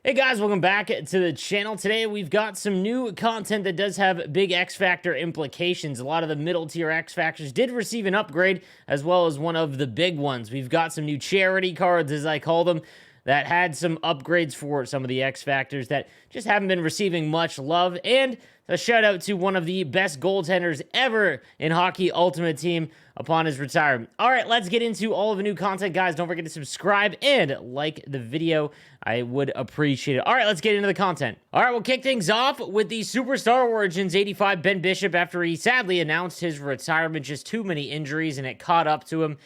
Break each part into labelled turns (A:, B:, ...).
A: Hey guys, welcome back to the channel. Today we've got some new content that does have big X Factor implications. A lot of the middle tier X Factors did receive an upgrade, as well as one of the big ones. We've got some new charity cards, as I call them, that had some upgrades for some of the X Factors that just haven't been receiving much love. And a shout out to one of the best goaltenders ever in Hockey Ultimate Team upon his retirement. All right, let's get into all of the new content, guys. Don't forget to subscribe and like the video. I would appreciate it. All right, let's get into the content. All right, we'll kick things off with the Superstar Origins 85 Ben Bishop after he sadly announced his retirement. Just too many injuries, and it caught up to him.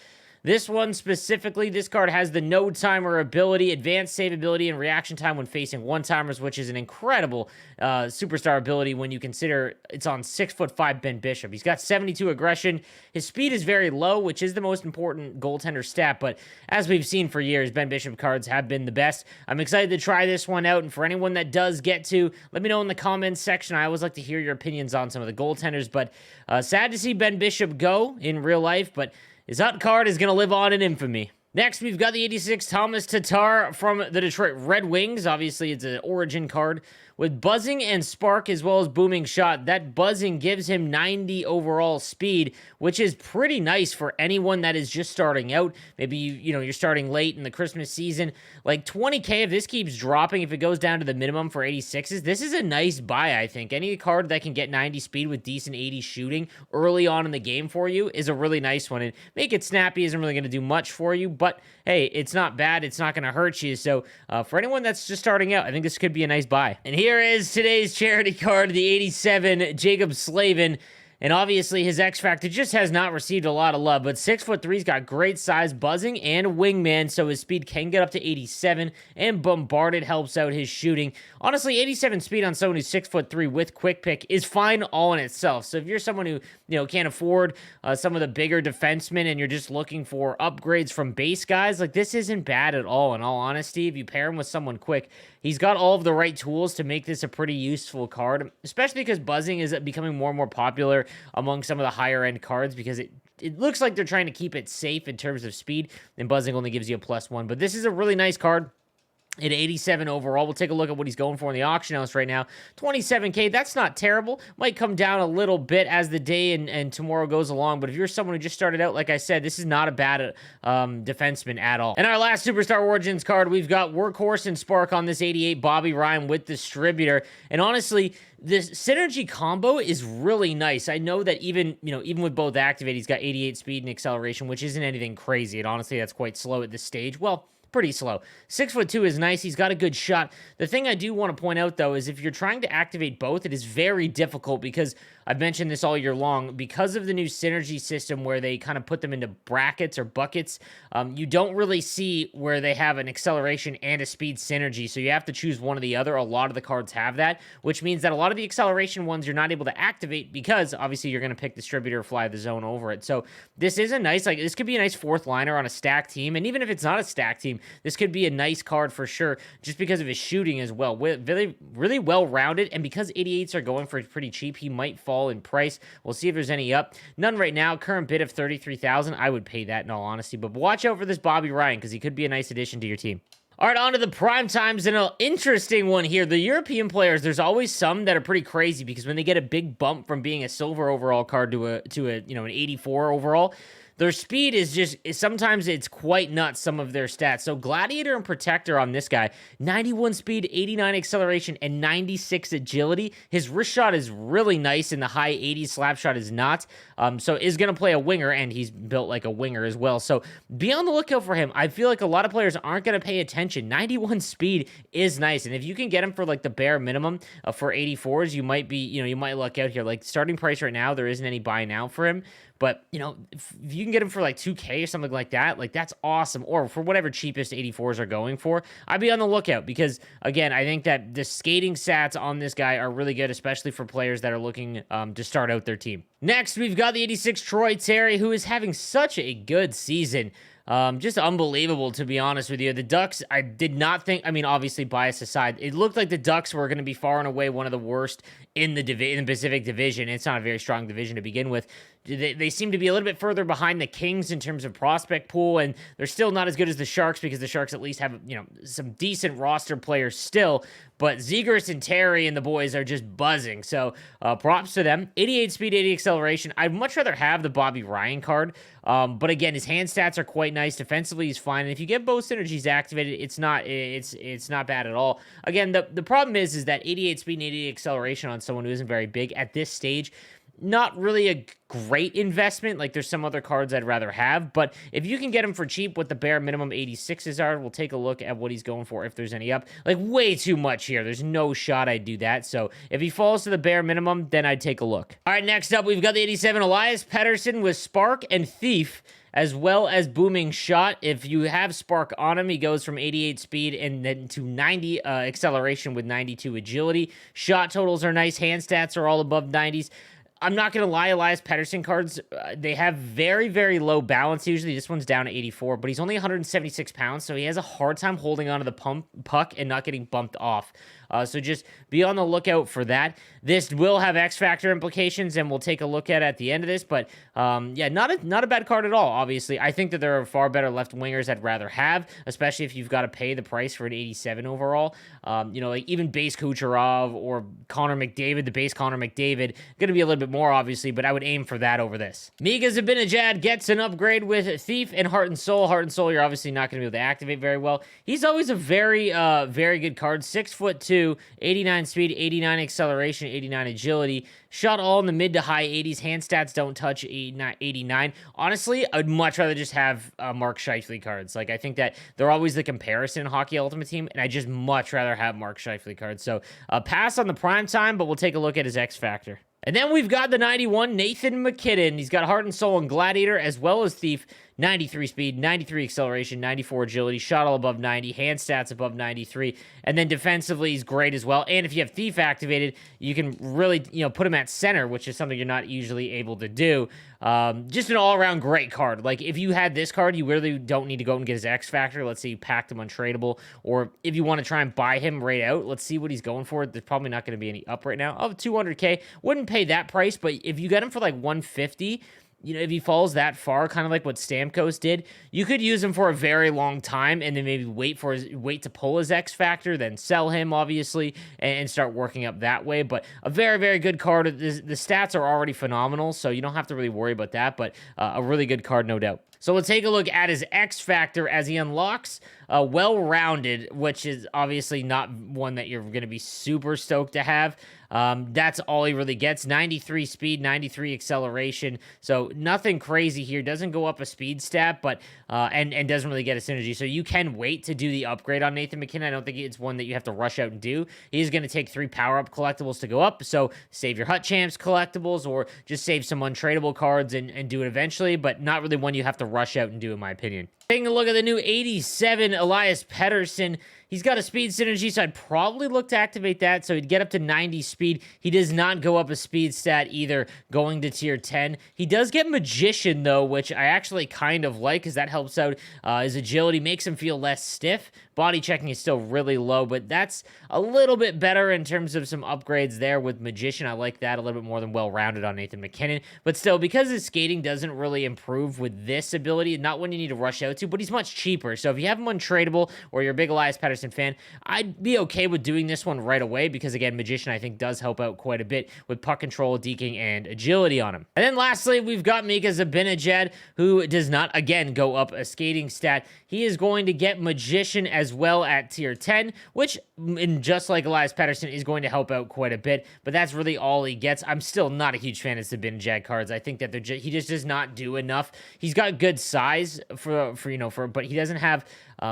A: This one specifically, this card has the no-timer ability, advanced save ability, and reaction time when facing one-timers, which is an incredible superstar ability when you consider it's on 6'5" Ben Bishop. He's got 72 aggression. His speed is very low, which is the most important goaltender stat, but as we've seen for years, Ben Bishop cards have been the best. I'm excited to try this one out, and for anyone that does get to, let me know in the comments section. I always like to hear your opinions on some of the goaltenders, but sad to see Ben Bishop go in real life, but his hot card is going to live on in infamy. Next, we've got the 86 TOMAS TATAR from the Detroit Red Wings. Obviously, it's an origin card with buzzing and spark as well as booming shot. That buzzing gives him 90 overall speed, which is pretty nice for anyone that is just starting out. Maybe you're starting late in the Christmas season. Like 20K, if this keeps dropping, if it goes down to the minimum for 86s, this is a nice buy, I think. Any card that can get 90 speed with decent 80 shooting early on in the game for you is a really nice one. And make it snappy isn't really going to do much for you, but hey, it's not bad. It's not going to hurt you. So for anyone that's just starting out, I think this could be a nice buy. And here is today's charity card, the 87 JACCOB SLAVIN. And obviously, his X Factor just has not received a lot of love, but 6'3"'s got great size, buzzing, and wingman, so his speed can get up to 87, and bombarded helps out his shooting. Honestly, 87 speed on someone who's 6'3" with quick pick is fine all in itself. So if you're someone who can't afford some of the bigger defensemen and you're just looking for upgrades from base guys, like this isn't bad at all. In all honesty, if you pair him with someone quick, he's got all of the right tools to make this a pretty useful card, especially because buzzing is becoming more and more popular among some of the higher end cards because it looks like they're trying to keep it safe in terms of speed, and buzzing only gives you a +1. But this is a really nice card. At 87 overall, we'll take a look at what he's going for in the auction house right now. 27K, that's not terrible. Might come down a little bit as the day and tomorrow goes along, but if you're someone who just started out, like I said, this is not a bad defenseman at all. And our last Superstar Origins card, we've got Workhorse and Spark on this 88 Bobby Ryan with Distributor. And honestly, this synergy combo is really nice. I know that even with both activated, he's got 88 speed and acceleration, which isn't anything crazy. And honestly, that's quite slow at this stage. Well, pretty slow. 6'2" is nice. He's got a good shot. The thing I do want to point out, though, is if you're trying to activate both, it is very difficult because I've mentioned this all year long. Because of the new synergy system where they kind of put them into brackets or buckets, you don't really see where they have an acceleration and a speed synergy. So you have to choose one or the other. A lot of the cards have that, which means that a lot of the acceleration ones you're not able to activate because obviously you're going to pick Distributor or fly the zone over it. So this is a nice, this could be a nice fourth liner on a stacked team. And even if it's not a stacked team, this could be a nice card for sure, just because of his shooting as well. Really, really well-rounded, and because 88s are going for pretty cheap, he might fall in price. We'll see if there's any up. None right now. Current bid of $33,000. I would pay that in all honesty, but watch out for this Bobby Ryan because he could be a nice addition to your team. All right, on to the prime times, and an interesting one here. The European players, there's always some that are pretty crazy because when they get a big bump from being a silver overall card to an 84 overall, their speed is sometimes it's quite nuts, some of their stats. So Gladiator and Protector on this guy, 91 speed, 89 acceleration, and 96 agility. His wrist shot is really nice, and the high 80s slap shot is not. So is going to play a winger, and he's built like a winger as well. So be on the lookout for him. I feel like a lot of players aren't going to pay attention. 91 speed is nice, and if you can get him for like the bare minimum for 84s, you might be, you might luck out here. Like starting price right now, there isn't any buy now for him. But, if you can get him for like 2K or something like that, like that's awesome. Or for whatever cheapest 84s are going for, I'd be on the lookout because, again, I think that the skating stats on this guy are really good, especially for players that are looking to start out their team. Next, we've got the 86 Troy Terry, who is having such a good season. Just unbelievable, to be honest with you. The Ducks, I did not think, obviously bias aside, it looked like the Ducks were going to be far and away one of the worst in the Pacific Division. It's not a very strong division to begin with. they seem to be a little bit further behind the Kings in terms of prospect pool, and they're still not as good as the Sharks because the Sharks at least have, some decent roster players still. But Zegras and Terry and the boys are just buzzing. So props to them. 88 speed, 80 acceleration. I'd much rather have the Bobby Ryan card. But again, his hand stats are quite nice. Defensively, he's fine. And if you get both synergies activated, it's not bad at all. Again, the problem is that 88 speed and 80 acceleration on someone who isn't very big at this stage, not really a great investment. Like, there's some other cards I'd rather have, but if you can get him for cheap with the bare minimum 86s are, we'll take a look at what he's going for if there's any up. Like, way too much here. There's no shot I'd do that. So if he falls to the bare minimum, then I'd take a look. All right, next up, we've got the 87 Elias Pettersson with Spark and Thief, as well as Booming Shot. If you have Spark on him, he goes from 88 speed and then to 90 acceleration with 92 agility. Shot totals are nice. Hand stats are all above 90s. I'm not going to lie, Elias Pettersson cards, they have very, very low balance usually. This one's down to 84, but he's only 176 pounds, so he has a hard time holding onto the puck and not getting bumped off. So just be on the lookout for that. This will have X Factor implications, and we'll take a look at it at the end of this, but yeah, not a bad card at all, obviously. I think that there are far better left wingers I'd rather have, especially if you've got to pay the price for an 87 overall. Like even base Kucherov or Connor McDavid, the base Connor McDavid, going to be a little bit more, obviously, but I would aim for that over this. MIKA ZIBANEJAD gets an upgrade with Thief and Heart and Soul. Heart and Soul, you're obviously not going to be able to activate very well. He's always a very, very good card. 6'2", 89 speed, 89 acceleration, 89 agility. Shot all in the mid to high 80s. Hand stats don't touch 89. Honestly, I'd much rather just have Mark Scheifele cards. Like, I think that they're always the comparison in Hockey Ultimate Team, and I just much rather have Mark Scheifele cards. So pass on the prime time, but we'll take a look at his X Factor. And then we've got the 91 Nathan Mackinnon. He's got Heart and Soul and Gladiator as well as Thief. 93 speed, 93 acceleration, 94 agility, shot all above 90, hand stats above 93, and then defensively he's great as well. And if you have Thief activated, you can really, put him at center, which is something you're not usually able to do. Just an all-around great card. Like, if you had this card, you really don't need to go and get his X Factor. Let's say you packed him untradeable, or if you want to try and buy him right out, let's see what he's going for. There's probably not going to be any up right now. Of 200K, wouldn't pay that price, but if you get him for like 150, if he falls that far, kind of like what Stamkos did, you could use him for a very long time and then maybe wait to pull his X Factor, then sell him, obviously, and start working up that way. But a very, very good card. The stats are already phenomenal, so you don't have to really worry about that, but a really good card, no doubt. So we'll take a look at his X Factor as he unlocks well-rounded, which is obviously not one that you're going to be super stoked to have. That's all he really gets. 93 speed, 93 acceleration. So nothing crazy here. Doesn't go up a speed stat, but and doesn't really get a synergy. So you can wait to do the upgrade on Nathan MacKinnon. I don't think it's one that you have to rush out and do. He's going to take 3 power-up collectibles to go up. So save your Hut Champs collectibles or just save some untradeable cards and do it eventually, but not really one you have to rush out and do, in my opinion. Taking a look at the new 87 Elias Pettersson. He's got a speed synergy, so I'd probably look to activate that, so he'd get up to 90 speed. He does not go up a speed stat either, going to tier 10. He does get Magician, though, which I actually kind of like, because that helps out his agility, makes him feel less stiff. Body checking is still really low, but that's a little bit better in terms of some upgrades there with Magician. I like that a little bit more than well-rounded on Nathan MacKinnon. But still, because his skating doesn't really improve with this ability, not one you need to rush out to, but he's much cheaper. So if you have him untradeable or you're a big Elias Pettersson fan, I'd be okay with doing this one right away because, again, Magician, I think, does help out quite a bit with puck control, deking, and agility on him. And then lastly, we've got MIKA ZIBANEJAD, who does not, again, go up a skating stat. He is going to get Magician as well at tier 10, which, just like Elias Pettersson, is going to help out quite a bit, but that's really all he gets. I'm still not a huge fan of ZIBANEJAD cards. I think that he just does not do enough. He's got good size but he doesn't have,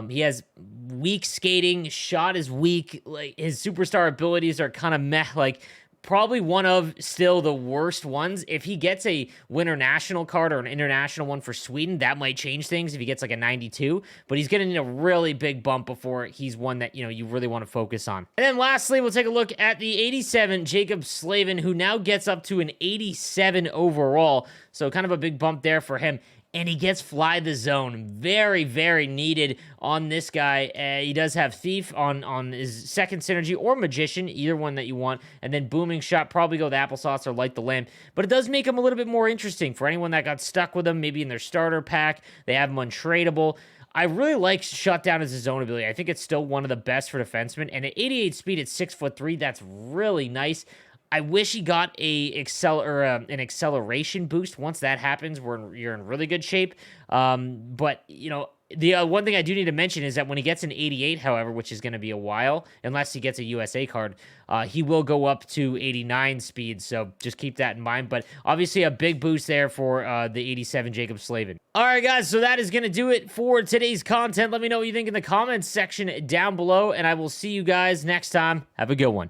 A: he has weak skating, shot is weak, like his superstar abilities are kind of meh, like probably one of still the worst ones. If he gets a Winter National card or an international one for Sweden, that might change things if he gets like a 92, but he's going to need a really big bump before he's one that, you really want to focus on. And then lastly, we'll take a look at the 87 JACCOB SLAVIN, who now gets up to an 87 overall, so kind of a big bump there for him. and he gets Fly the Zone. Very, very needed on this guy. He does have Thief on his second synergy, or Magician, either one that you want, and then Booming Shot, probably go with Applesauce or Light the Lamp, but it does make him a little bit more interesting for anyone that got stuck with him, maybe in their starter pack. They have him untradeable. I really like Shutdown as a zone ability. I think it's still one of the best for defensemen, and at 88 speed at 6'3", that's really nice. I wish he got an acceleration boost. Once that happens, you're in really good shape. But, you know, the one thing I do need to mention is that when he gets an 88, however, which is going to be a while, unless he gets a USA card, he will go up to 89 speed, so just keep that in mind. But obviously a big boost there for the 87 JACCOB SLAVIN. All right, guys, so that is going to do it for today's content. Let me know what you think in the comments section down below, and I will see you guys next time. Have a good one.